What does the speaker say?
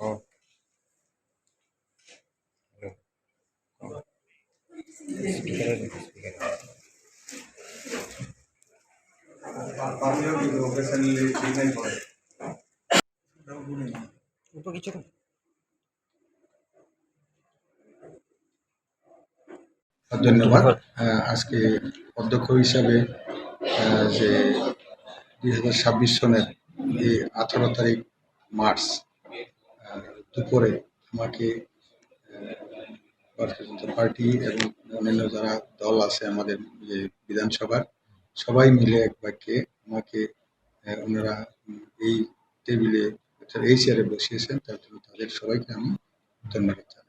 Oh, speaker, speaker. Ito কিছু ধন্যবাদ। আজকে অধ্যক্ষ হিসাবে যে 2026 সনের এই 18 তারিখ মার্চ দুপুরে আমাকে ভারতীয় জনতা পার্টি এবং অন্যান্য যারা দল আছে আমাদের যে বিধানসভার সবাই মিলে এক বাক্যে আমাকে ওনারা এই টেবিলে অর্থাৎ এই চেয়ারে বসিয়েছেন, তার জন্য তাদের সবাইকে আমি ধন্যবাদ জানাই।